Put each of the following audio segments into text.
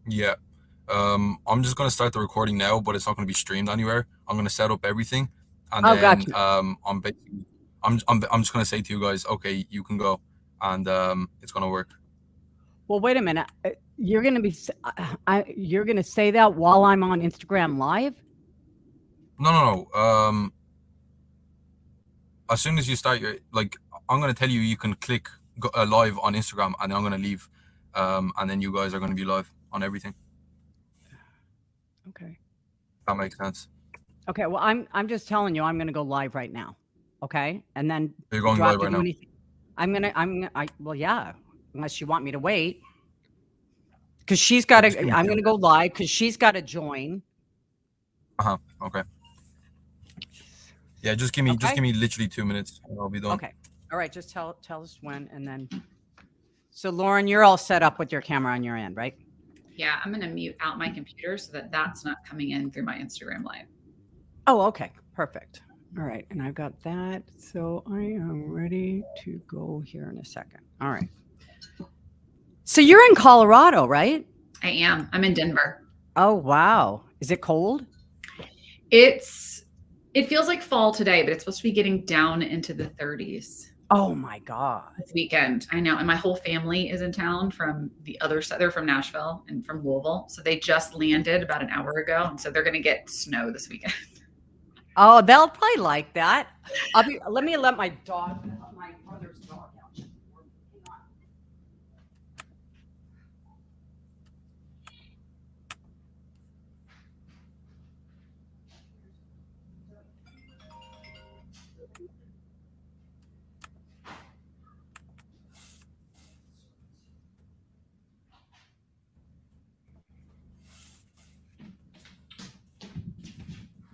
Yeah. I'm just gonna start the recording now, but it's not gonna be streamed anywhere. I'm gonna set up everything, and Oh, then gotcha. I'm just gonna say to you guys, okay, you can go, and it's gonna work. Well, wait a minute. You're gonna be you're gonna say that while I'm on Instagram Live? No, no, no. As soon as you start your like, I'm gonna tell you you can click live on Instagram, and then I'm gonna leave, and then you guys are gonna be live on everything. Okay. That makes sense. Okay. Well, I'm just telling you, I'm gonna go live right now. Okay, and then You're do going I have live to right do now. anything? Well, yeah. Unless you want me to wait, because she's got Yeah, just give to. me I'm two gonna go minutes. live because she's got to join. Uh huh. Okay. Yeah, just Okay. give me literally 2 minutes, and I'll be done. Okay. All right. Just tell us when, and then. So, Lauren, you're all set up with your camera on your end, right? Yeah, I'm going to mute out my computer so that that's not coming in through my Instagram live. Oh, okay. Perfect. All right. And I've got that. So I am ready to go here in a second. All right. So you're in Colorado, right? I am. I'm in Denver. Oh, wow. Is it cold? It feels like fall today, but it's supposed to be getting down into the 30s Oh, my God. this weekend. I know. And my whole family is in town from the other side. They're from Nashville and from Louisville. So they just landed about an hour ago. And so they're going to get snow this weekend. Oh, they'll probably like that. Let me let my brother's dog out. Hang on.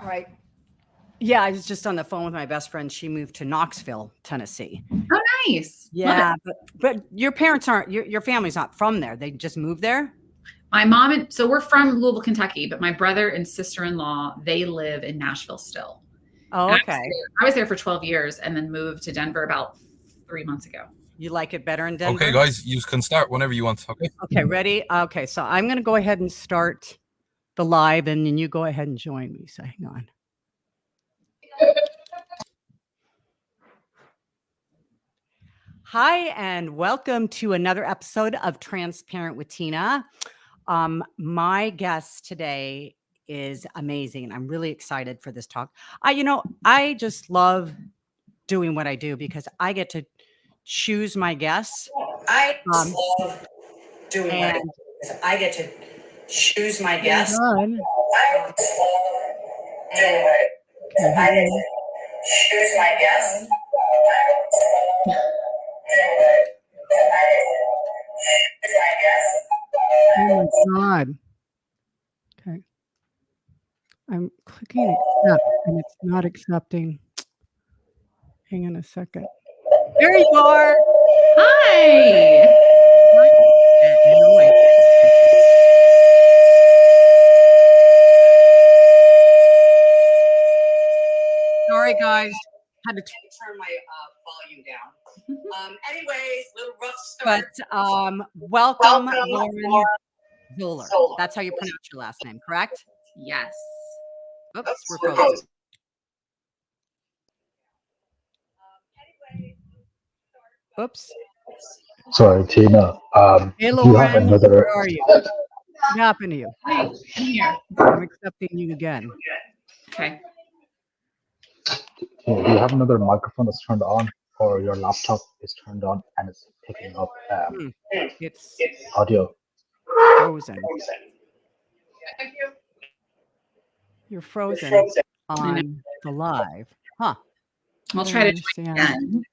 All right. Yeah, I was just on the phone with my best friend. She moved to Knoxville, Tennessee. Oh, nice. Love it. Yeah, but your parents aren't your family's not from there. They just moved there? My mom and so we're from Louisville, Kentucky, but my brother and sister-in-law, they live in Nashville still. Oh, And okay. I was there for 12 years and then moved to Denver about 3 months ago. You like it better in Okay, Denver? guys, you can start whenever you want. Okay. Okay, ready? Okay, so I'm going to go ahead and start the live and then you go ahead and join me. So hang on. Hi, and welcome to another episode of Transparent with Tina. My guest today is amazing. I'm really excited for this talk. I just love doing what I do because I get to choose my guests. I Um, love doing what I do and because I get to choose my hold guests. on. I love doing what I do because I get to choose my guests. Oh my God. Okay. I'm clicking accept and it's not accepting. Hang on a second. There you are. Hi. Sorry, guys. Had to Turn my volume down. Anyways, little rough start. but welcome, Lauren Lauren Zoller. Zoller. That's how you pronounce your last name, correct? Yes. Oops, we're frozen. Oops. Sorry, Tina. Hey, Do you have Lauren, another? where are you? What happened to you? Hi. I'm here. I'm accepting you again. Okay. Do you have another microphone that's turned on, or your laptop is turned on and it's picking up It's audio? frozen. You're frozen on the live. Huh. I'll I try to don't join understand.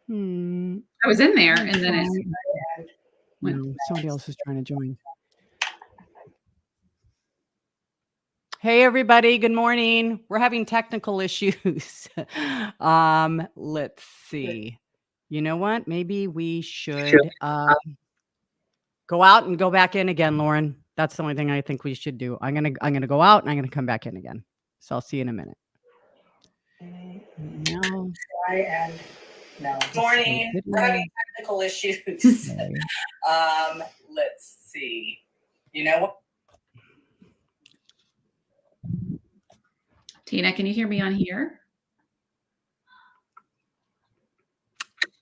again. I was in there and then it went. No, somebody else is trying to join. Hey, everybody. Good morning. We're having technical issues. Let's see. You know what? Maybe we should go out and go back in again, Lauren. That's the only thing I think we should do. I'm gonna go out and I'm gonna come back in again. So I'll see you in a minute. No. Try and no. Morning. We're having technical issues. Okay. Let's see. You know what? Tina, can you hear me on here?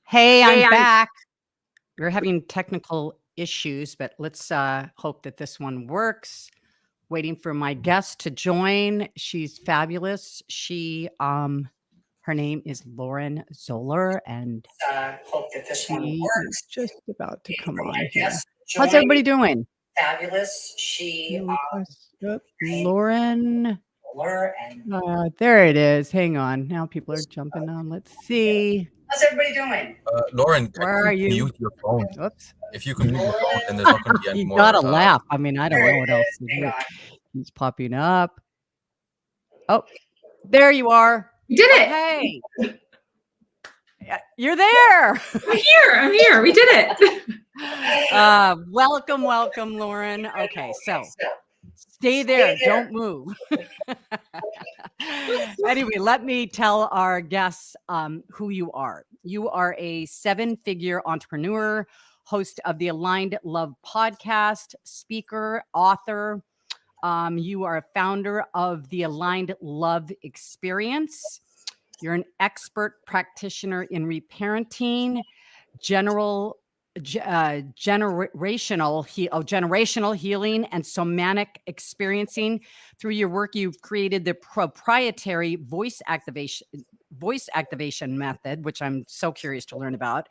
Hey, I'm back. We're having technical issues, but let's hope that this one works. Waiting for my guest to join. She's fabulous. Her name is Lauren Zoller, and Hope that this one she works. is just about to come For on my here. guest to How's join. everybody doing? Fabulous. She Lauren. and There it is. Hang on. Now people are jumping on. Let's see. how's everybody doing? Lauren, Where are you? mute your phone. Oops. If you can mute your phone, then there's not going to be any You more. gotta laugh. I mean, I don't There know it what else is. to Hang do. on. He's popping up. Oh, there you are. We did Oh, it. hey. Yeah, you're there. I'm here. We did it. Welcome, Lauren. Okay, so stay there. Don't move. Anyway, let me tell our guests who you are. You are a 7-figure entrepreneur, host of the Aligned Love podcast, speaker, author. You are a founder of the Aligned Love Experience. You're an expert practitioner in reparenting, generational healing, and somatic experiencing. Through your work, you've created the proprietary voice activation method, which I'm so curious to learn about,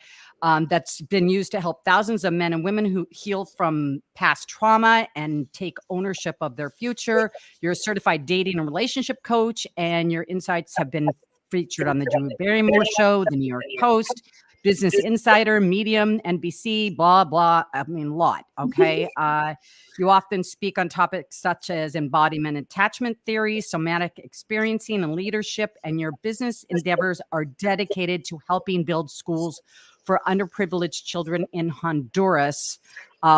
that's been used to help thousands of men and women who heal from past trauma and take ownership of their future. You're a certified dating and relationship coach, and your insights have been featured on the Drew Barrymore Show, the New York Post, Business Insider, Medium, NBC, blah, blah. I mean, lot. Okay. You often speak on topics such as embodiment attachment theory, somatic experiencing, and leadership. And your business endeavors are dedicated to helping build schools for underprivileged children in Honduras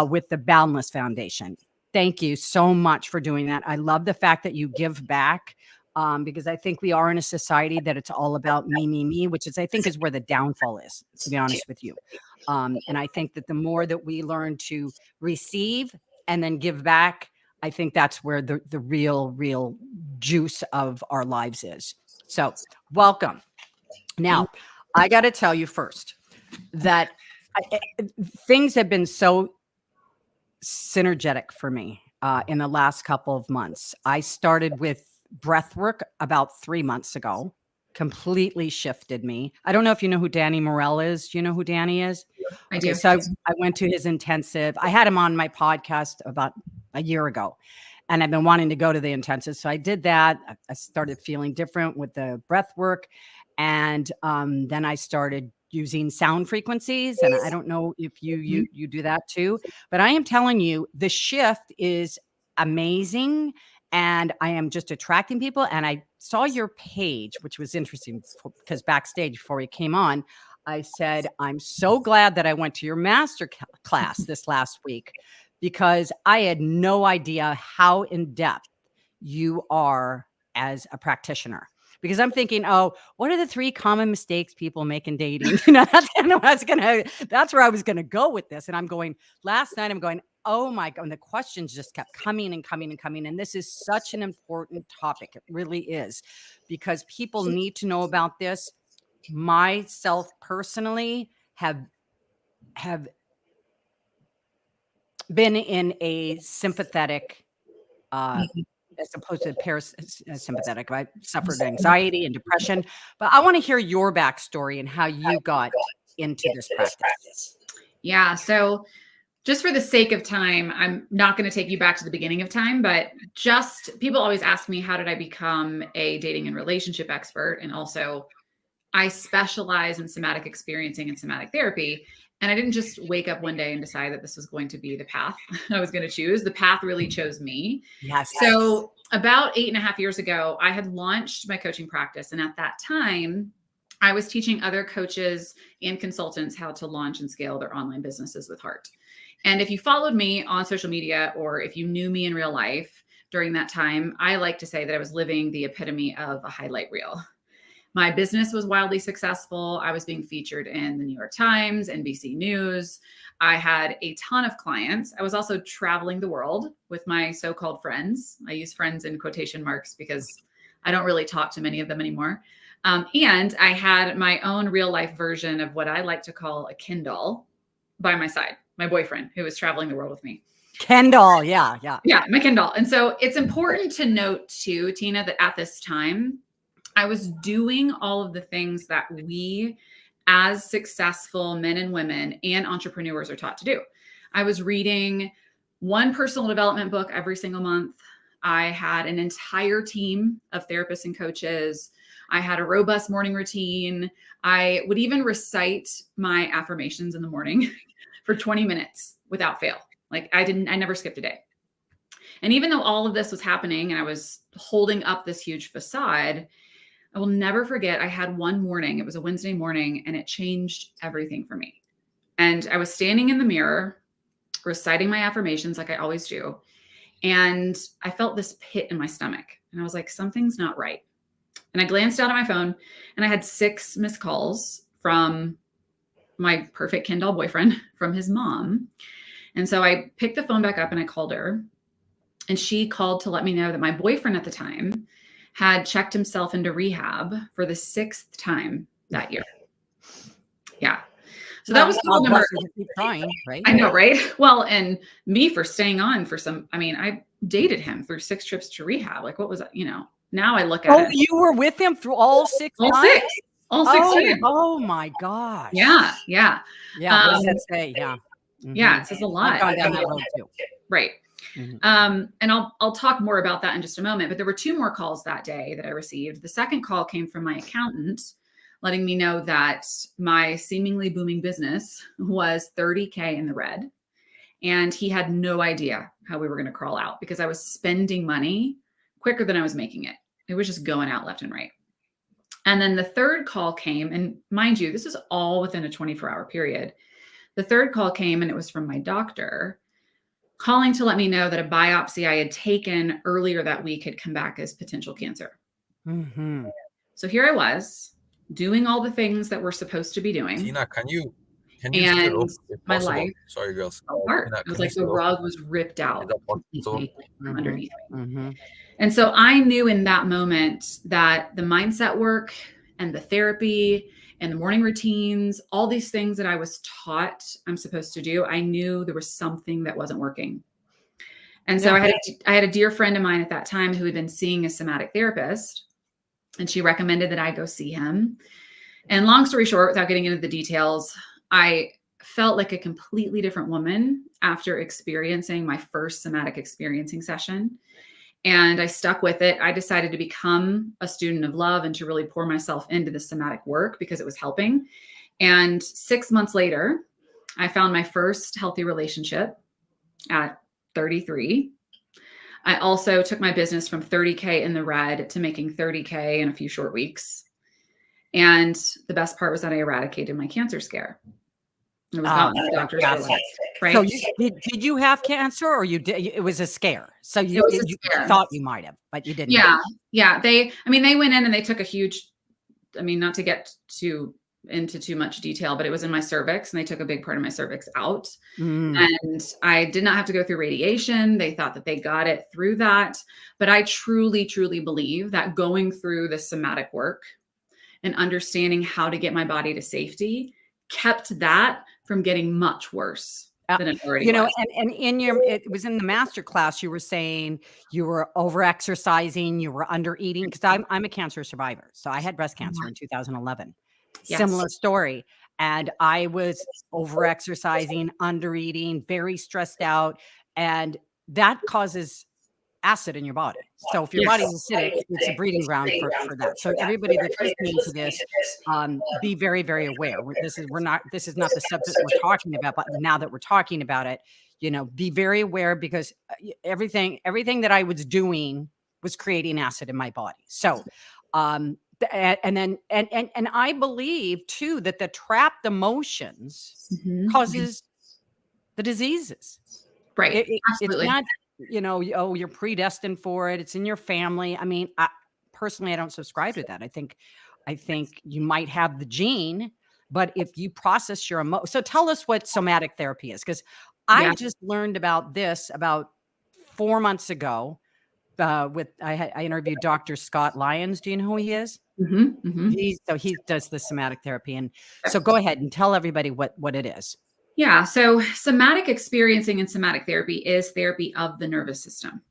with the Boundless Foundation. Thank you so much for doing that. I love the fact that you give back. Because I think we are in a society that it's all about me, which is, I think, is where the downfall is, to be honest with you. And I think that the more that we learn to receive and then give back, I think that's where the real juice of our lives is. So welcome. Now, I got to tell you first that things have been so synergetic for me in the last couple of months. I started with breath work about 3 months ago, completely shifted me. I don't know if you know who Danny Morell is. Do you know who Danny is? I Okay, do. so I went to his intensive. I had him on my podcast about a year ago, and I've been wanting to go to the intensive. So I did that. I started feeling different with the breath work. And then I started using sound frequencies. And I don't know if you do that too, but I am telling you, the shift is amazing. And I am just attracting people. And I saw your page, which was interesting because backstage before we came on, I said, I'm so glad that I went to your master class this last week because I had no idea how in depth you are as a practitioner. Because I'm thinking, oh, what are the 3 common mistakes people make in dating? That's where I was gonna go with this. And I'm going, last night I'm going, oh my God. And the questions just kept coming and coming and coming. And this is such an important topic. It really is, because people need to know about this. Myself personally have been in a sympathetic as opposed to parasympathetic. I suffered anxiety and depression, but I want to hear your backstory and how you got into this practice. Yeah. So just for the sake of time, I'm not going to take you back to the beginning of time, but just people always ask me, how did I become a dating and relationship expert? And also I specialize in somatic experiencing and somatic therapy. And I didn't just wake up one day and decide that this was going to be the path I was going to choose. The path really chose me. Yes. So about 8.5 years ago, I had launched my coaching practice. And at that time, I was teaching other coaches and consultants how to launch and scale their online businesses with heart. And if you followed me on social media, or if you knew me in real life during that time, I like to say that I was living the epitome of a highlight reel. My business was wildly successful. I was being featured in the New York Times, NBC News. I had a ton of clients. I was also traveling the world with my so-called friends. I use friends in quotation marks because I don't really talk to many of them anymore. And I had my own real life version of what I like to call a Kindle by my side, my boyfriend who was traveling the world with me. Kendall. Yeah. Yeah, my Kindle. And so it's important to note too, Tina, that at this time, I was doing all of the things that we as successful men and women and entrepreneurs are taught to do. I was reading one personal development book every single month. I had an entire team of therapists and coaches. I had a robust morning routine. I would even recite my affirmations in the morning for 20 minutes without fail. Like I never skipped a day. And even though all of this was happening and I was holding up this huge facade, I will never forget, I had one morning, it was a Wednesday morning, and it changed everything for me. And I was standing in the mirror, reciting my affirmations like I always do. And I felt this pit in my stomach. And I was like, something's not right. And I glanced down at my phone and I had 6 missed calls from my perfect Ken doll boyfriend from his mom. And so I picked the phone back up and I called her. And she called to let me know that my boyfriend at the time had checked himself into rehab for the 6th time that year. Yeah. So that was call number. Keep trying, right? I know, right? Well, and me for staying on for some, I mean, I dated him through 6 trips to rehab. Like what was that? You know, now I look at it. You were with him through all 6 All times? 6. All 6 times. Oh my gosh. Yeah. Yeah. What does that say? Yeah. Yeah. It says a lot. I've gone down that road too. Right. And I'll talk more about that in just a moment, but there were 2 more calls that day that I received. The second call came from my accountant letting me know that my seemingly booming business was 30K in the red. And he had no idea how we were going to crawl out because I was spending money quicker than I was making it. It was just going out left and right. And then the third call came, and mind you, this is all within a 24-hour period. The third call came and it was from my doctor calling to let me know that a biopsy I had taken earlier that week had come back as potential cancer. So here I was doing all the things that we're supposed to be doing. Tina, can you and sit up, if my possible? life Sorry, girls. apart. Tina, It was can you like sit the up? rug was ripped out Is that possible? completely from underneath me. And so I knew in that moment that the mindset work and the therapy and the morning routines, all these things that I was taught I'm supposed to do, I knew there was something that wasn't working. And so I had a dear friend of mine at that time who had been seeing a somatic therapist, and she recommended that I go see him. And long story short, without getting into the details, I felt like a completely different woman after experiencing my first somatic experiencing session. And I stuck with it. I decided to become a student of love and to really pour myself into the somatic work because it was helping. And 6 months later, I found my first healthy relationship at 33. I also took my business from 30K in the red to making 30K in a few short weeks. And the best part was that I eradicated my cancer scare. It was gone. The doctor's right? So did you have cancer, or you did? It was a scare. So you thought you might have, but you didn't. Yeah. They went in and they took a huge, not to get into too much detail, but it was in my cervix and they took a big part of my cervix out. And I did not have to go through radiation. They thought that they got it through that. But I truly, truly believe that going through the somatic work and understanding how to get my body to safety kept that from getting much worse than it already was. And it was in the master class, you were saying you were over exercising, you were under eating, because I'm a cancer survivor. So I had breast cancer in 2011. Yes. Similar story. And I was over exercising, under eating, very stressed out. And that causes acid in your body. So if your body's acidic, it's a breeding ground for that. So everybody that's listening to this, be very, very aware. This is not the subject we're talking about, but now that we're talking about it, be very aware, because everything that I was doing was creating acid in my body. So, and I believe too that the trapped emotions causes the diseases. Right. Absolutely. It's not, you're predestined for it. It's in your family. I mean, personally, I don't subscribe to that. I think I think you might have the gene, but if you process your emotion. So tell us what somatic therapy is, because I Yeah. just learned about this about 4 months ago. I interviewed Dr. Scott Lyons. Do you know who he is? He does the somatic therapy. And so go ahead and tell everybody what it is. Yeah. So somatic experiencing and somatic therapy is therapy of the nervous system.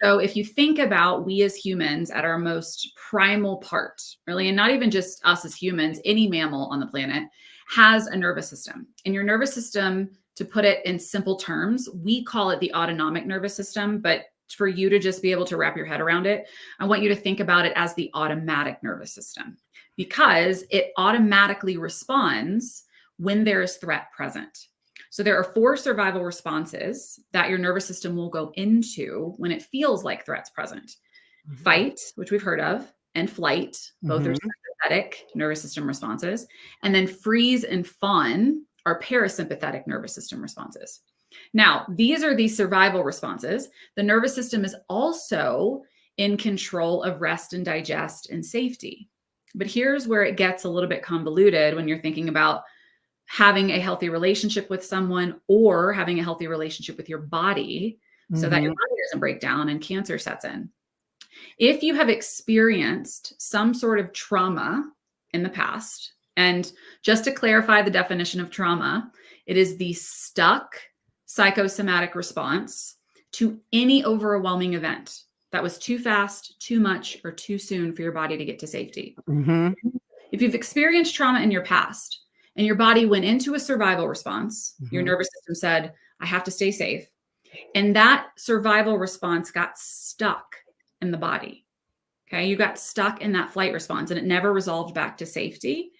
So if you think about we as humans at our most primal part, really, and not even just us as humans, any mammal on the planet has a nervous system. And your nervous system, to put it in simple terms, we call it the autonomic nervous system. But for you to just be able to wrap your head around it, I want you to think about it as the automatic nervous system, because it automatically responds when there is threat present. So there are 4 survival responses that your nervous system will go into when it feels like threats present. Fight, which we've heard of, and flight, both are sympathetic nervous system responses. And then freeze and fawn are parasympathetic nervous system responses. Now, these are the survival responses. The nervous system is also in control of rest and digest and safety. But here's where it gets a little bit convoluted when you're thinking about having a healthy relationship with someone or having a healthy relationship with your body so that your body doesn't break down and cancer sets in. If you have experienced some sort of trauma in the past, and just to clarify the definition of trauma, it is the stuck psychosomatic response to any overwhelming event that was too fast, too much, or too soon for your body to get to safety. If you've experienced trauma in your past, and your body went into a survival response, your nervous system said, I have to stay safe. And that survival response got stuck in the body. Okay. You got stuck in that flight response and it never resolved back to safety.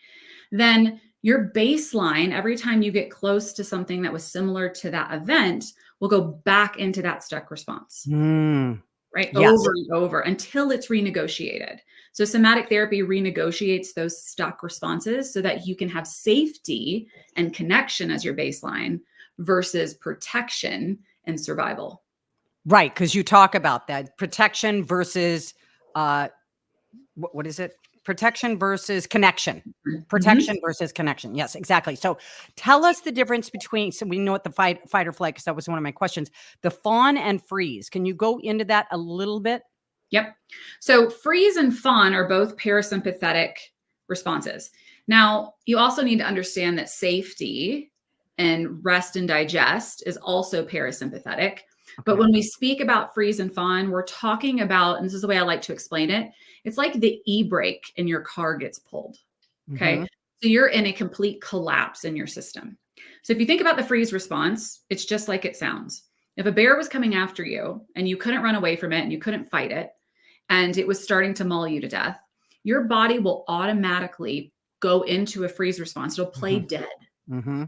Then your baseline, every time you get close to something that was similar to that event, will go back into that stuck response. Right? Yes. Over and over until it's renegotiated. So somatic therapy renegotiates those stuck responses so that you can have safety and connection as your baseline versus protection and survival. Right. Because you talk about that protection versus what is it? Protection versus connection. Protection versus connection. Yes, exactly. So tell us the difference between, so we know what the fight or flight, because that was one of my questions, the fawn and freeze. Can you go into that a little bit? Yep. So freeze and fawn are both parasympathetic responses. Now, you also need to understand that safety and rest and digest is also parasympathetic. But when we speak about freeze and fawn, we're talking about, and this is the way I like to explain it, it's like the e-brake in your car gets pulled. Okay. So you're in a complete collapse in your system. So if you think about the freeze response, it's just like it sounds. If a bear was coming after you and you couldn't run away from it and you couldn't fight it, and it was starting to maul you to death, your body will automatically go into a freeze response. It'll play dead. Right?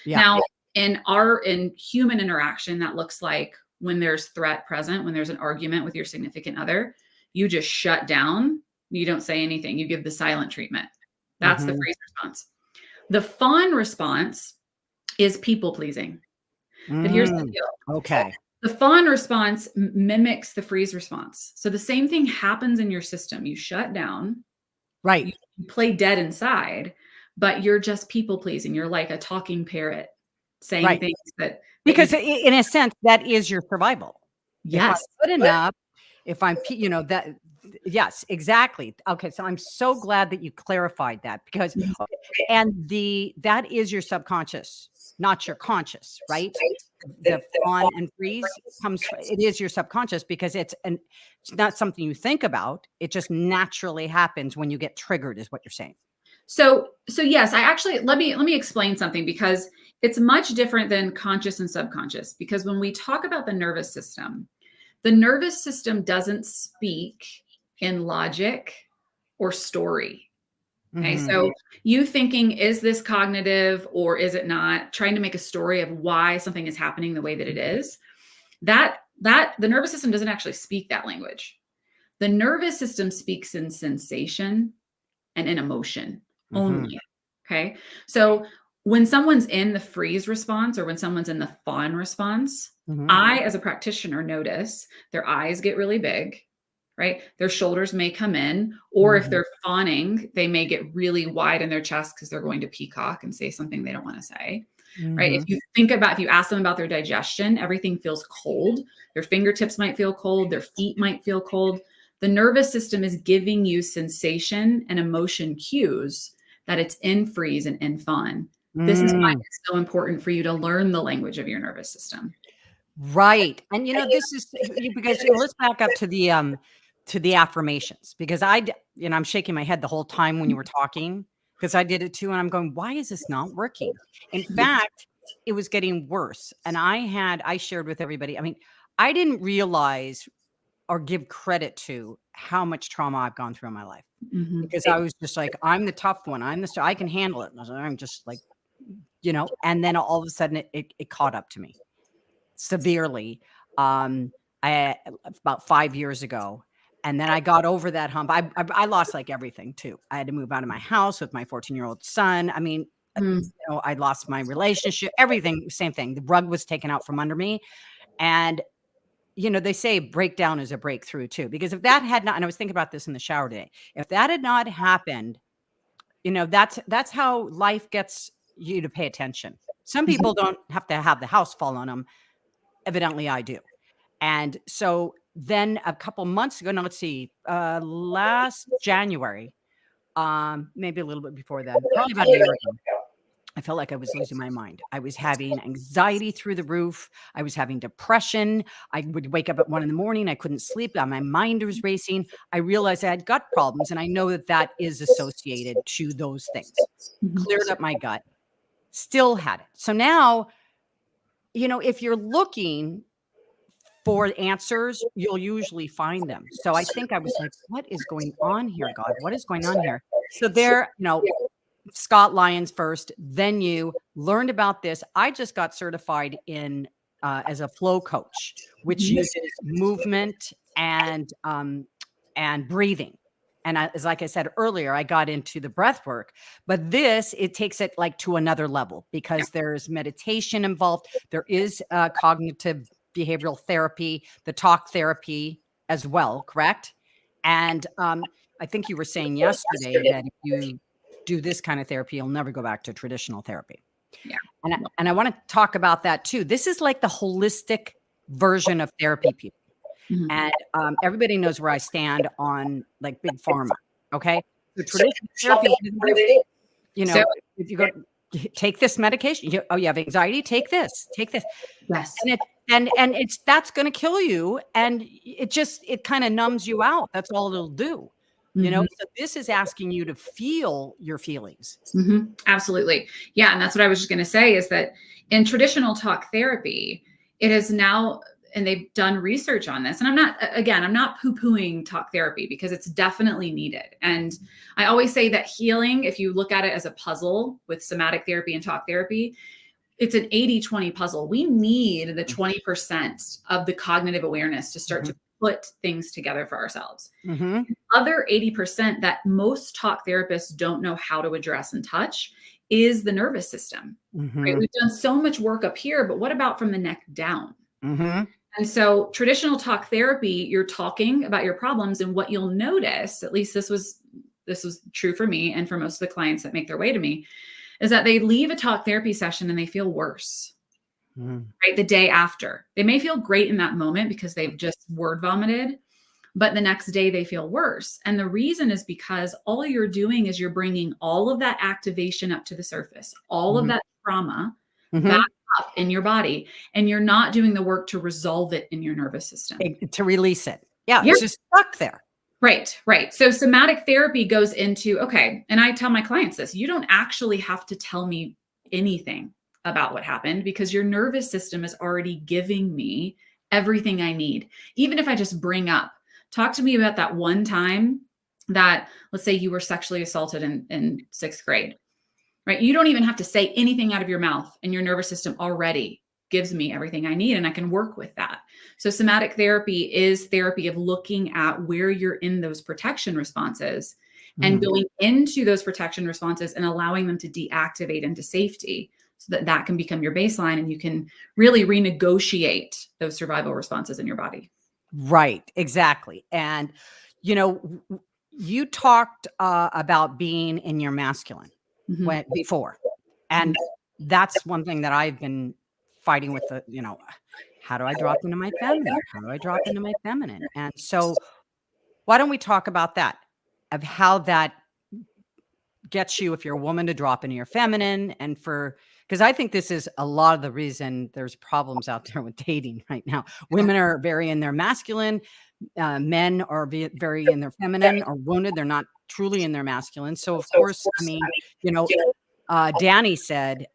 Yeah. Now, in human interaction, that looks like when there's threat present, when there's an argument with your significant other, you just shut down. You don't say anything. You give the silent treatment. That's the freeze response. The fawn response is people pleasing. But here's the deal. Okay. The fawn response mimics the freeze response. So the same thing happens in your system. You shut down. Right. You play dead inside, but you're just people pleasing. You're like a talking parrot saying things that. Because in a sense, that is your survival. Yes. If I'm good enough, if I'm, that, yes, exactly. Okay. So I'm so glad that you clarified that, because, and that is your subconscious, not your conscious, right? The fawn and freeze it is your subconscious, because it's not something you think about. It just naturally happens when you get triggered, is what you're saying. So yes, I actually, let me explain something, because it's much different than conscious and subconscious. Because when we talk about the nervous system doesn't speak in logic or story. Okay. So you thinking, is this cognitive or is it not? Trying to make a story of why something is happening the way that it is. That the nervous system doesn't actually speak that language. The nervous system speaks in sensation and in emotion only. Okay. So when someone's in the freeze response or when someone's in the fawn response, I, as a practitioner, notice their eyes get really big. right? Their shoulders may come in, or if Mhm. they're fawning, they may get really wide in their chest because they're going to peacock and say something they don't want to say, right? If Mhm. you if you ask them about their digestion, everything feels cold. Their fingertips might feel cold. Their feet might feel cold. The nervous system is giving you sensation and emotion cues that it's in freeze and in fawn. This is why Mm. it's so important for you to learn the language of your nervous system. Right. And this is because let's back up to the affirmations because I'm shaking my head the whole time when you were talking because I did it too and I'm going, why is this not working? In fact, it was getting worse. And I shared with everybody. I mean, I didn't realize or give credit to how much trauma I've gone through in my life Mhm. because I was just like, I'm the tough one. I can handle it. I'm just like, and then all of a sudden it caught up to me severely. I about 5 years ago, and then I got over that hump. I lost like everything too. I had to move out of my house with my 14-year-old son. I mean, Mm. I lost my relationship, everything, same thing. The rug was taken out from under me. And, they say breakdown is a breakthrough too, because if that had not, and I was thinking about this in the shower today, if that had not happened, that's how life gets you to pay attention. Some people don't have to have the house fall on them. Evidently I do. And so then a couple months ago, no, let's see, last January, maybe a little bit before then, probably about a year ago, I felt like I was losing my mind. I was having anxiety through the roof. I was having depression. I would wake up at 1 a.m. I couldn't sleep. My mind was racing. I realized I had gut problems, and I know that that is associated to those things. Mhm. Cleared up my gut, still had it. So now, if you're looking for answers, you'll usually find them. So I think I was like, what is going on here, God? What is going on here? So there, Scott Lyons first, then you learned about this. I just got certified in as a flow coach, which Mhm. uses movement and breathing. And like I said earlier, I got into the breath work, but it takes it like to another level because there's meditation involved. There is cognitive behavioral therapy, the talk therapy as well, correct? And I think you were saying yesterday that if you do this kind of therapy, you'll never go back to traditional therapy. Yeah. And I want to talk about that too. This is like the holistic version of therapy, people. Mhm. And everybody knows where I stand on like big pharma. Okay. So traditional therapy, So- if you go take this medication, you have anxiety, take this. Yes. And that's going to kill you. And it kind of numbs you out. That's all it'll do. Mhm. So this is asking you to feel your feelings. Mhm. Absolutely. Yeah. And that's what I was just going to say is that in traditional talk therapy, it is now, and they've done research on this. And I'm not poo-pooing talk therapy because it's definitely needed. And I always say that healing, if you look at it as a puzzle with somatic therapy and talk therapy, it's an 80-20 puzzle. We need the 20% of the cognitive awareness to start to put things together for ourselves. Mm-hmm. Other 80% that most talk therapists don't know how to address and touch is the nervous system. Mm-hmm. Right? We've done so much work up here, but what about from the neck down? Mm-hmm. And so traditional talk therapy, you're talking about your problems, and what you'll notice, at least this was true for me and for most of the clients that make their way to me, is that they leave a talk therapy session and they feel worse. Right? The day after. They may feel great in that moment because they've just word vomited, but the next day they feel worse. And the reason is because all you're doing is you're bringing all of that activation up to the surface, all of that trauma back up in your body, and you're not doing the work to resolve it in your nervous system. To release it. Yeah. It's just stuck there. Right. So somatic therapy goes into, okay, and I tell my clients this, you don't actually have to tell me anything about what happened because your nervous system is already giving me everything I need. Even if I just bring up, talk to me about that one time that, let's say you were sexually assaulted in 6th grade, right? You don't even have to say anything out of your mouth and your nervous system already gives me everything I need and I can work with that. So somatic therapy is therapy of looking at where you're in those protection responses and going into those protection responses and allowing them to deactivate into safety so that can become your baseline and you can really renegotiate those survival responses in your body. Right, exactly. And, you talked about being in your masculine Mhm. before. And that's one thing that I've been fighting with how do I drop into my feminine? How do I drop into my feminine? And so why don't we talk about that? Of how that gets you, if you're a woman, to drop into your feminine, and because I think this is a lot of the reason there's problems out there with dating right now. Women are very in their masculine, men are very in their feminine or wounded. They're not truly in their masculine. So of course, I mean, Danny said,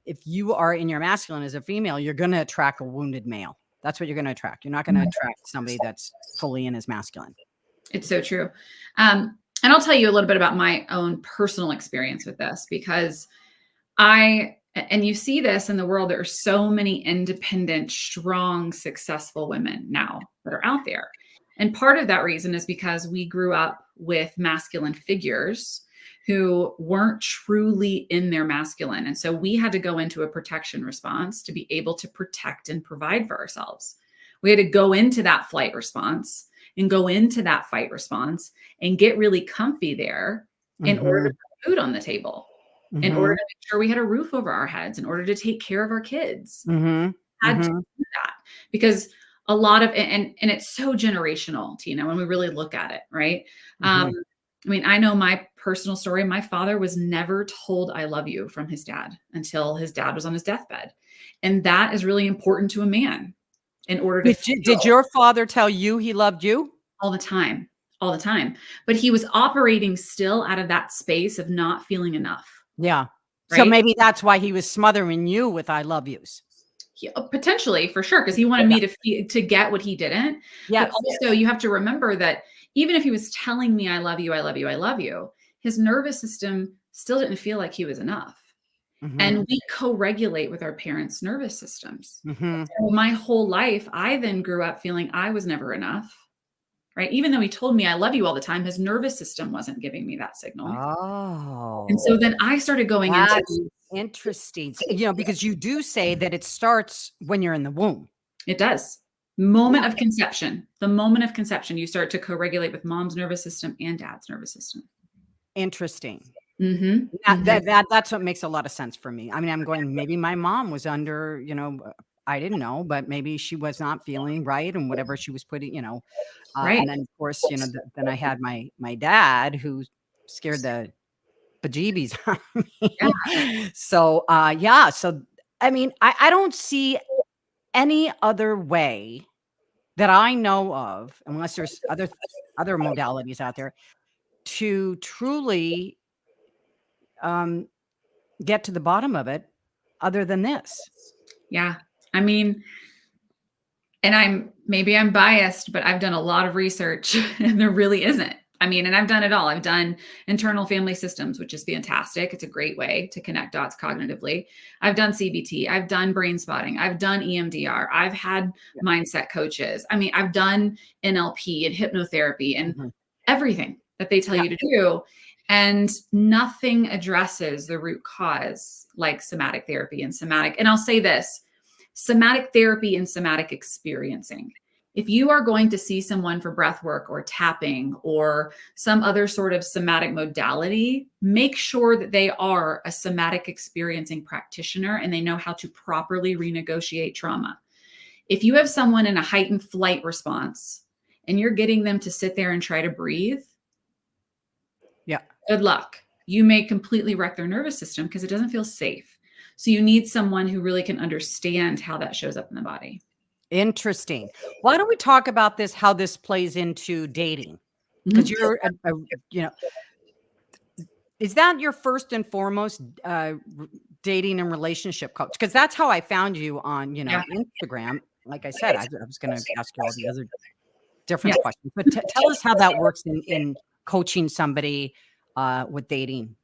if you are in your masculine as a female, you're going to attract a wounded male. That's what you're going to attract. You're not going to attract somebody that's fully in his masculine. It's so true. And I'll tell you a little bit about my own personal experience with this, because and you see this in the world, there are so many independent, strong, successful women now that are out there. And part of that reason is because we grew up with masculine figures who weren't truly in their masculine. And so we had to go into a protection response to be able to protect and provide for ourselves. We had to go into that flight response and go into that fight response and get really comfy there in order to put food on the table, in order to make sure we had a roof over our heads, in order to take care of our kids. Had to do that, because a lot of, and it's so generational, Tina, when we really look at it, right? I mean, I know my personal story. My father was never told I love you from his dad until his dad was on his deathbed. And that is really important to a man in order to Did your father tell you he loved you? All the time, all the time. But he was operating still out of that space of not feeling enough. Yeah. Right? So maybe that's why he was smothering you with I love yous. Potentially, for sure, because he wanted me to get what he didn't. Yeah. But also, you have to remember that even if he was telling me I love you, I love you, I love you, his nervous system still didn't feel like he was enough. And we co-regulate with our parents' nervous systems. So my whole life, I then grew up feeling I was never enough, right? Even though he told me I love you all the time, his nervous system wasn't giving me that signal. Oh. And so then I started going into interesting. Because you do say that it starts when you're in the womb. It does. Moment of conception. The moment of conception, you start to co-regulate with mom's nervous system and dad's nervous system. Interesting. That's what makes a lot of sense for me. I mean, I'm going, maybe my mom was under, I didn't know, but maybe she was not feeling right, and whatever she was putting, Right. And then of course, then I had my dad, who scared the bejeebies out of me. Yeah. So, so I mean, I don't see any other way that I know of, unless there's other modalities out there, to truly get to the bottom of it other than this. Yeah. I mean, and maybe I'm biased, but I've done a lot of research and there really isn't. I mean, and I've done it all. I've done internal family systems, which is fantastic. It's a great way to connect dots cognitively. I've done CBT. I've done brain spotting. I've done EMDR. I've had mindset coaches. I mean, I've done NLP and hypnotherapy and everything that they tell you to do. And nothing addresses the root cause like somatic therapy and somatic. And I'll say this, somatic therapy and somatic experiencing. If you are going to see someone for breath work or tapping or some other sort of somatic modality, make sure that they are a somatic experiencing practitioner and they know how to properly renegotiate trauma. If you have someone in a heightened flight response and you're getting them to sit there and try to breathe, good luck. You may completely wreck their nervous system because it doesn't feel safe. So you need someone who really can understand how that shows up in the body. Interesting. Why don't we talk about this, how this plays into dating? Because you're, is that your first and foremost dating and relationship coach? Because that's how I found you on, Instagram. Like I said, I was going to ask you all the other different questions, but tell us how that works in coaching somebody with dating.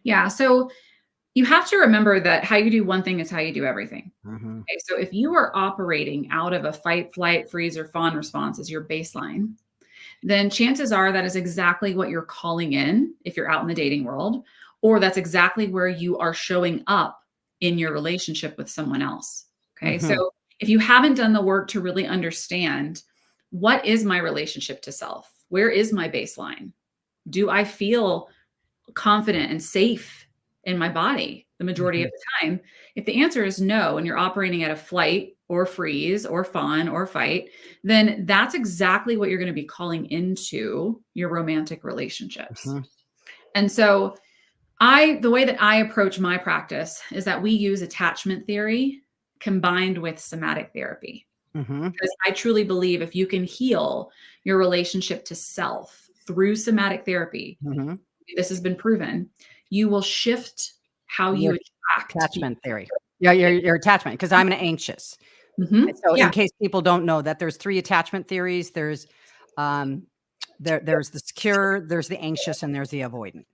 Yeah. So you have to remember that how you do one thing is how you do everything. Okay, so if you are operating out of a fight, flight, freeze, or fawn response as your baseline, then chances are that is exactly what you're calling in if you're out in the dating world, or that's exactly where you are showing up in your relationship with someone else. Okay. So if you haven't done the work to really understand what is my relationship to self? Where is my baseline? Do I feel confident and safe in my body the majority of the time? If the answer is no, and you're operating at a flight or freeze or fawn or fight, then that's exactly what you're going to be calling into your romantic relationships. And so the way that I approach my practice is that we use attachment theory combined with somatic therapy. Because I truly believe if you can heal your relationship to self through somatic therapy, this has been proven, you will shift how you attract attachment theory. Yeah, your attachment, because I'm an anxious. So in case people don't know that there's 3 attachment theories, there's there's the secure, there's the anxious, and there's the avoidant.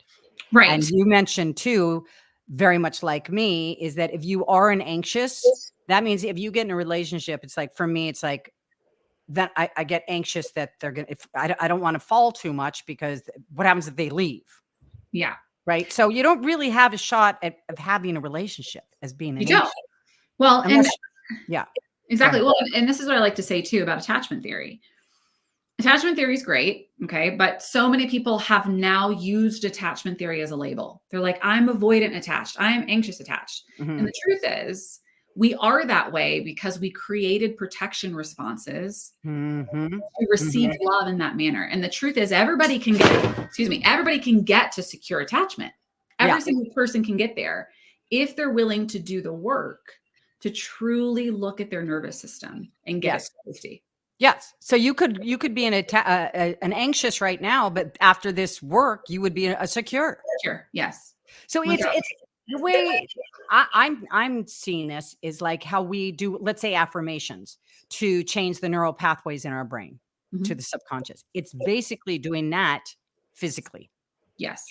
Right. And you mentioned too, very much like me, is that if you are an anxious, that means if you get in a relationship, it's like, for me, it's like that I get anxious that they're going to, if I don't want to fall too much, because what happens if they leave? Yeah. Right. So you don't really have a shot of having a relationship as being an You don't. anxious. Well, and yeah, exactly. Well, and this is what I like to say too about attachment theory. Attachment theory is great. Okay. But so many people have now used attachment theory as a label. They're like, I'm avoidant attached. I am anxious attached. And the truth is, we are that way because we created protection responses to receive love in that manner. And the truth is, everybody can get to secure attachment. Every single person can get there if they're willing to do the work to truly look at their nervous system and get safety. Yes. So you could be an anxious right now, but after this work, you would be a secure. Sure. Yes. So it's the way I'm seeing this is like how we do, let's say, affirmations to change the neural pathways in our brain to the subconscious. It's basically doing that physically. Yes.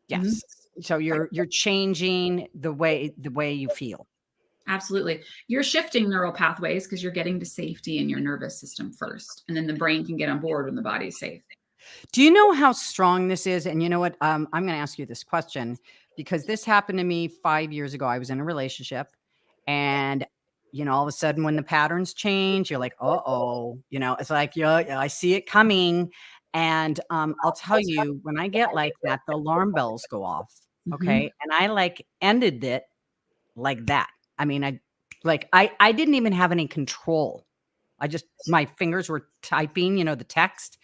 Yes. So you're changing the way you feel. Absolutely. You're shifting neural pathways because you're getting to safety in your nervous system first, and then the brain can get on board when the body is safe. Do you know how strong this is? And you know what? I'm going to ask you this question because this happened to me 5 years ago. I was in a relationship, and all of a sudden when the patterns change, you're like, it's like, I see it coming. And I'll tell you, when I get like that, the alarm bells go off. Okay. And I like ended it like that. I mean, I didn't even have any control. My fingers were typing, the text.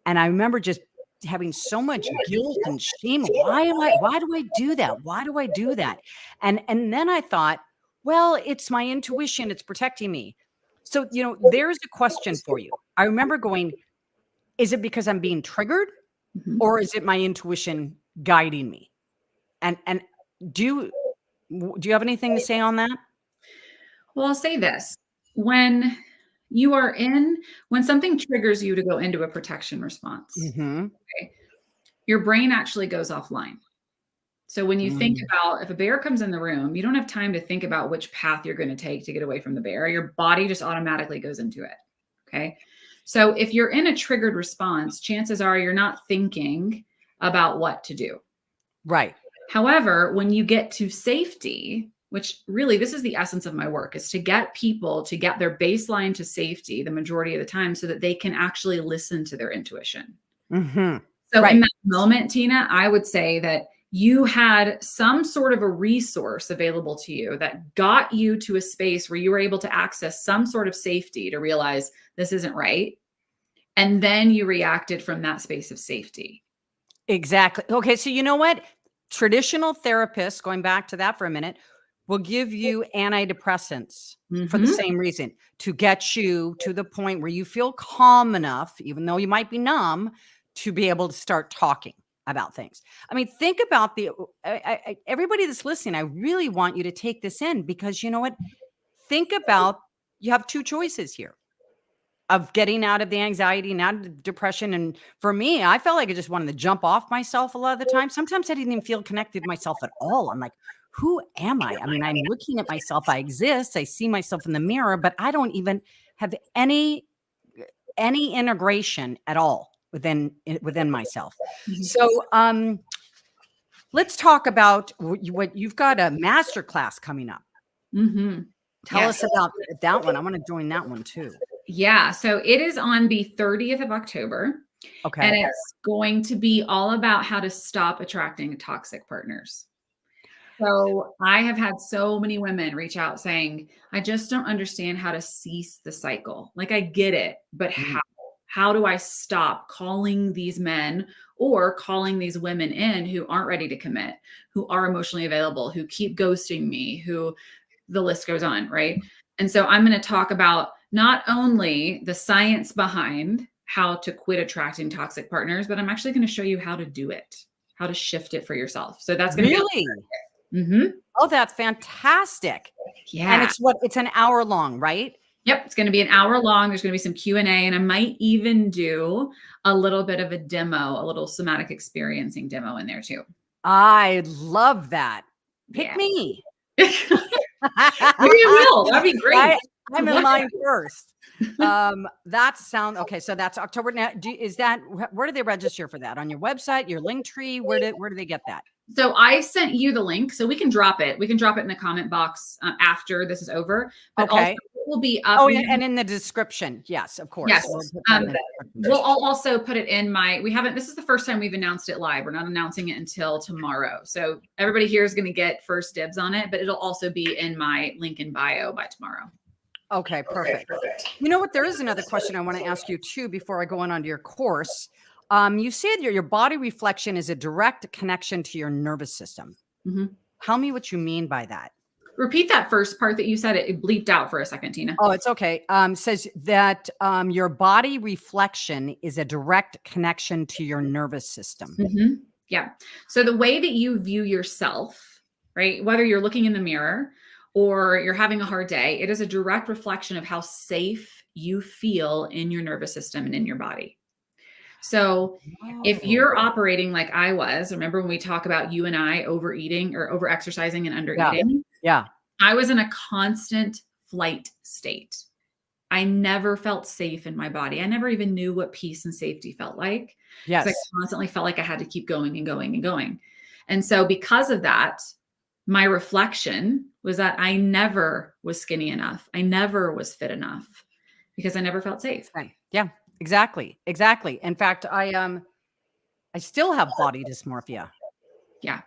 And I remember just having so much guilt and shame. Why do I do that? Why do I do that? And then I thought, well, it's my intuition. It's protecting me. So, there's a question for you. I remember going, is it because I'm being triggered or is it my intuition guiding me? And do you have anything to say on that? Well, I'll say this. When something triggers you to go into a protection response, okay, your brain actually goes offline. So when you think about, if a bear comes in the room, you don't have time to think about which path you're going to take to get away from the bear. Your body just automatically goes into it. Okay. So if you're in a triggered response, chances are you're not thinking about what to do. Right. However, when you get to safety, which really, this is the essence of my work, is to get people to get their baseline to safety the majority of the time so that they can actually listen to their intuition. So in that moment, Tina, I would say that you had some sort of a resource available to you that got you to a space where you were able to access some sort of safety to realize this isn't right. And then you reacted from that space of safety. Exactly. Okay. So you know what? Traditional therapists, going back to that for a minute, will give you antidepressants for the same reason, to get you to the point where you feel calm enough, even though you might be numb, to be able to start talking about things. I mean, think about everybody that's listening. I really want you to take this in because you know what? Think about, you have 2 choices here of getting out of the anxiety and out of the depression. And for me, I felt like I just wanted to jump off myself a lot of the time. Sometimes I didn't even feel connected to myself at all. I'm like, who am I? I mean, I'm looking at myself. I exist. I see myself in the mirror, but I don't even have any integration at all within myself. So let's talk about what you've got, a masterclass coming up. Tell us about that one. I want to join that one too. Yeah. So it is on the 30th of October. Okay. And it's going to be all about how to stop attracting toxic partners. So I have had so many women reach out saying, I just don't understand how to cease the cycle. Like I get it, but Mhm. how? How do I stop calling these men or calling these women in who aren't ready to commit, who are emotionally available, who keep ghosting me, who the list goes on, right? And so I'm going to talk about not only the science behind how to quit attracting toxic partners, but I'm actually going to show you how to do it, how to shift it for yourself. So that's going to Really? be mm-hmm. Oh, that's fantastic. Yeah. And it's an hour long, right? Yep. It's going to be an hour long. There's going to be some Q&A, and I might even do a little bit of a demo, a little somatic experiencing demo in there too. I love that. Pick Yeah. me. Maybe I will. That'd be great. I'm in line first. That sound okay. So that's October. Now, where do they register for that? On your website, your link tree? Where do they get that? So I sent you the link, so we can drop it. We can drop it in the comment box after this is over. But Okay. also it will be up. Oh, and in the description. Yes, of course. Yes. We'll I'll also put it in this is the first time we've announced it live. We're not announcing it until tomorrow. So everybody here is going to get first dibs on it, but it'll also be in my link in bio by tomorrow. Okay, perfect. You know what? There is another question I want to ask you too before I go on to your course. You said your body reflection is a direct connection to your nervous system. Mm-hmm. Tell me what you mean by that. Repeat that first part that you said. It bleeped out for a second, Tina. Oh, it's okay. Says that your body reflection is a direct connection to your nervous system. Mm-hmm. Yeah. So the way that you view yourself, right, whether you're looking in the mirror or you're having a hard day, it is a direct reflection of how safe you feel in your nervous system and in your body. So if you're operating like I was, remember when we talk about you and I overeating or over exercising and under eating? Yeah. I was in a constant flight state. I never felt safe in my body. I never even knew what peace and safety felt like. Yes. I constantly felt like I had to keep going and going and going. And so because of that, my reflection was that I never was skinny enough. I never was fit enough because I never felt safe. Right. Yeah. Exactly. In fact, I still have body dysmorphia. Yeah,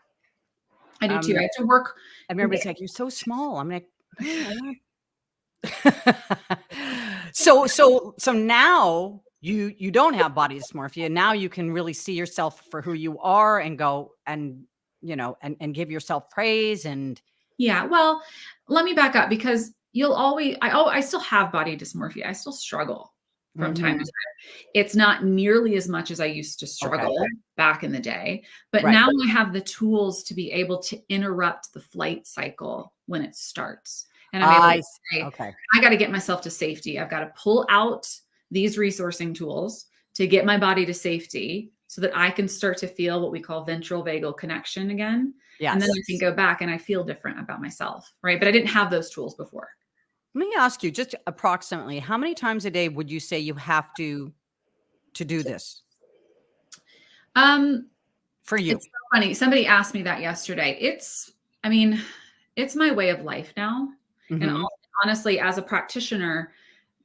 I do too. I have to work. And everybody's like, "You're so small." I'm like, so now you don't have body dysmorphia. Now you can really see yourself for who you are and go and and give yourself praise and. Yeah. Well, let me back up because I still have body dysmorphia. I still struggle from time to time. It's not nearly as much as I used to struggle back in the day, but now I have the tools to be able to interrupt the flight cycle when it starts. And I'm able to say, I got to get myself to safety. I've got to pull out these resourcing tools to get my body to safety so that I can start to feel what we call ventral vagal connection again. Yes. And then I can go back and I feel different about myself, right? But I didn't have those tools before. Let me ask you, just approximately, how many times a day would you say you have to do this? For you. It's so funny. Somebody asked me that yesterday. It's my way of life now. Mm-hmm. And honestly, as a practitioner,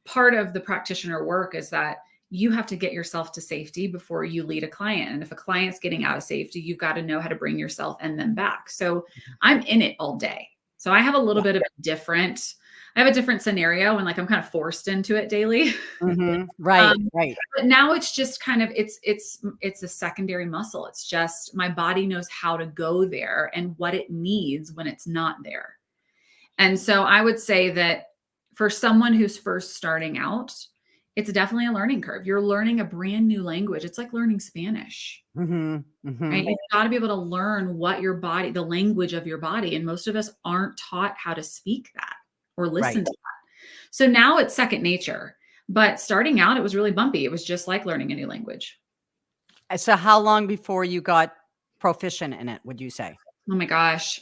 part of the practitioner work is that you have to get yourself to safety before you lead a client. And if a client's getting out of safety, you've got to know how to bring yourself and them back. So I'm in it all day. So I have a little bit of a different scenario and I'm kind of forced into it daily. Mm-hmm. Right. But now it's just kind of, it's a secondary muscle. It's just my body knows how to go there and what it needs when it's not there. And so I would say that for someone who's first starting out, it's definitely a learning curve. You're learning a brand new language. It's like learning Spanish. Mm-hmm. Mm-hmm. Right? You've got to be able to learn what your body, the language of your body. And most of us aren't taught how to speak that or listen to that. So now it's second nature. But starting out, it was really bumpy. It was just like learning a new language. So how long before you got proficient in it, would you say? Oh my gosh.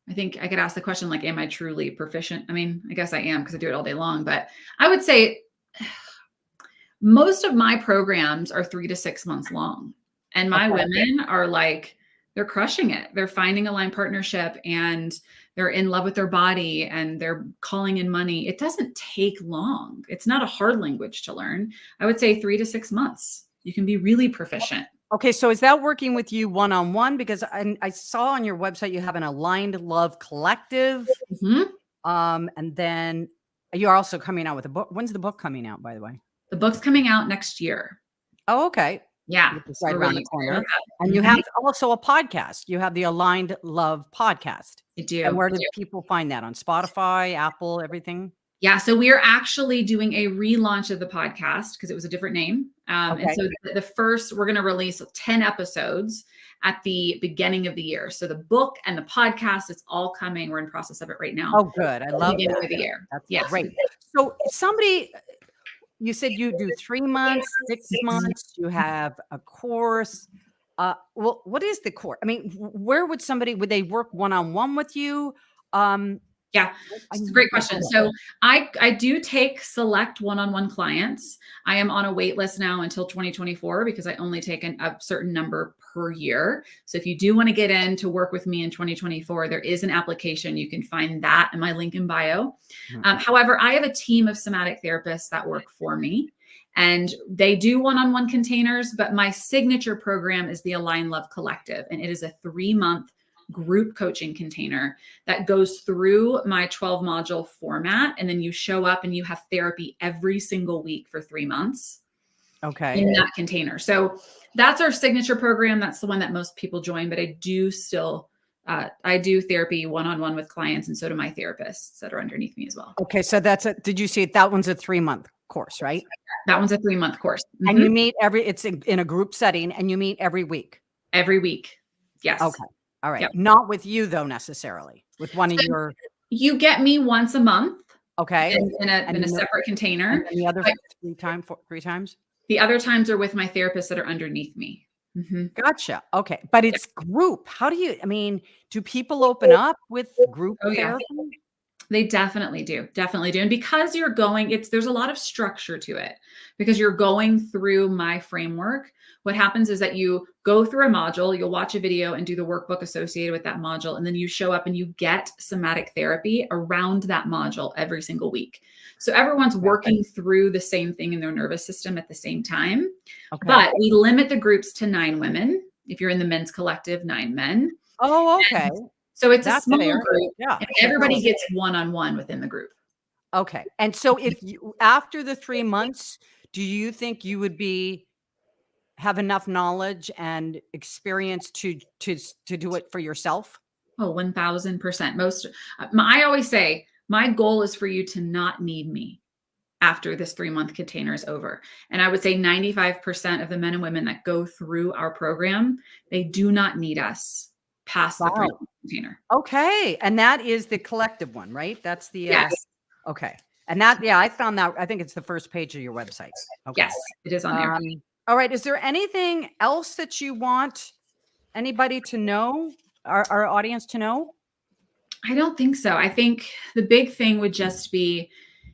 I think I could ask the question, am I truly proficient? I guess I am because I do it all day long. But I would say most of my programs are 3 to 6 months long. And my women are they're crushing it. They're finding aligned partnership and they're in love with their body and they're calling in money. It doesn't take long. It's not a hard language to learn. I would say 3 to 6 months. You can be really proficient. Okay, so is that working with you one-on-one? Because I saw on your website you have an Aligned Love Collective, Mhm. and then you're also coming out with a book. When's the book coming out, by the way? The book's coming out next year. Oh, okay. Yeah. It's so right we're around really the corner. excited about that. And you Mhm. have also a podcast. You have the Aligned Love podcast. I do. And where do people find that? On Spotify, Apple, everything? Yeah, so we are actually doing a relaunch of the podcast because it was a different name. And Okay. so we're going to release 10 episodes at the beginning of the year. So the book and the podcast, it's all coming. We're in process of it right now. Oh, good. I at the love beginning that. of the year. That's Yes. great. So you said you do 3 months, 6 months, you have a course. Well, what is the course? I mean, where would they work one-on-one with you? Yeah, it's a great question. So I do take select one-on-one clients. I am on a wait list now until 2024 because I only take a certain number per year. So if you do want to get in to work with me in 2024, there is an application. You can find that in my link in bio. However, I have a team of somatic therapists that work for me. And they do one-on-one containers, but my signature program is the Align Love Collective. And it is a 3-month group coaching container that goes through my 12 module format. And then you show up and you have therapy every single week for 3 months in that container. So that's our signature program. That's the one that most people join, but I do still, I do therapy one-on-one with clients. And so do my therapists that are underneath me as well. Okay. So did you see that one's a 3-month course, right? That one's a 3-month course. And you meet it's in a group setting and you meet every week. Every week. Yes. Okay. All right. Yep. Not with you though, necessarily with one of your. You get me once a month. Okay. In a separate container. And the other 3 times? The other times are with my therapists that are underneath me. Gotcha. Okay. But it's group. How do you, do people open up with group therapy? They definitely do. Definitely do. And because you're going, there's a lot of structure to it because you're going through my framework. What happens is that you go through a module, you'll watch a video and do the workbook associated with that module. And then you show up and you get somatic therapy around that module every single week. So everyone's working through the same thing in their nervous system at the same time. Okay. But we limit the groups to 9 women. If you're in the men's collective, 9 men. Oh, okay. And so it's a small group. Yeah. And everybody gets one-on-one within the group. Okay. And so if you, after the 3 months, do you think you would have enough knowledge and experience to do it for yourself? Oh, 1000%. I always say my goal is for you to not need me after this 3-month container is over. And I would say 95% of the men and women that go through our program, they do not need us past the 3-month container. Okay. And that is the collective one, right? That's the, yes. Okay. And that, I found that, I think it's the first page of your website. Okay. Yes, it is on there. All right. Is there anything else that you want anybody to know, our audience to know? I don't think so. I think the big thing would just be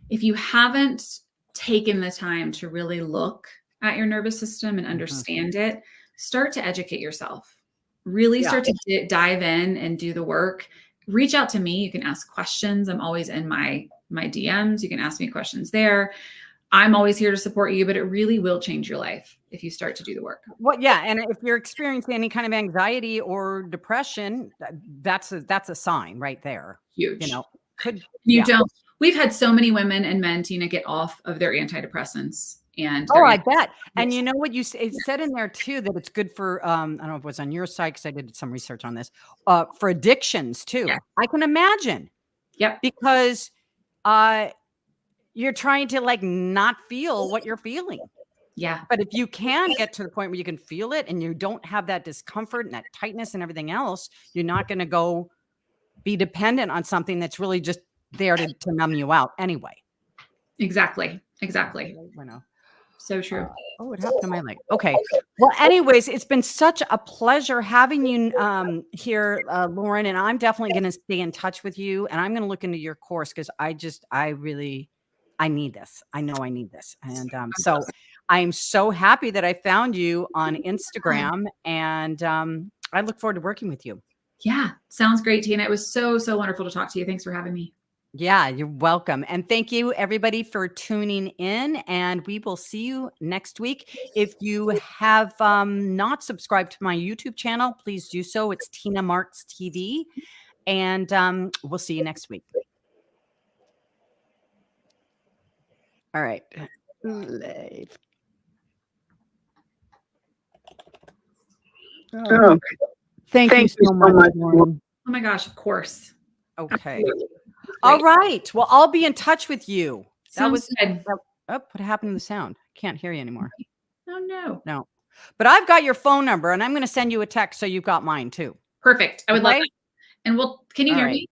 if you haven't taken the time to really look at your nervous system and understand it, start to educate yourself. Really start to dive in and do the work. Reach out to me. You can ask questions. I'm always in my DMs. You can ask me questions there. I'm always here to support you, but it really will change your life if you start to do the work. Well, yeah. And if you're experiencing any kind of anxiety or depression, that's a sign right there. Huge. We've had so many women and men, Tina, get off of their antidepressants. And I bet. And you know what it said in there too, that it's good for, I don't know if it was on your site, because I did some research on this, for addictions too. Yeah. I can imagine. Yep. Because you're trying to not feel what you're feeling. Yeah. But if you can get to the point where you can feel it and you don't have that discomfort and that tightness and everything else, you're not going to go be dependent on something that's really just there to numb you out anyway. Exactly. I know. So true. It happened to my leg. Okay. Well, anyways, it's been such a pleasure having you here, Lauren, and I'm definitely going to stay in touch with you, and I'm going to look into your course because I need this. I know I need this. And so I'm so happy that I found you on Instagram, and I look forward to working with you. Yeah, sounds great, Tina. It was so wonderful to talk to you. Thanks for having me. Yeah, you're welcome. And thank you everybody for tuning in, and we will see you next week. If you have not subscribed to my YouTube channel, please do so. It's Tina Marks TV, and we'll see you next week. All right. Live. Oh, thank you so much, Lauren. Oh my gosh, of course. Okay. Absolutely. All Great. right. Well, I'll be in touch with you. Sounds good. Oh, what happened to the sound? Can't hear you anymore. Oh no. No. But I've got your phone number, and I'm going to send you a text so you've got mine too. Perfect. I would love Okay? that. And can you All hear right. me?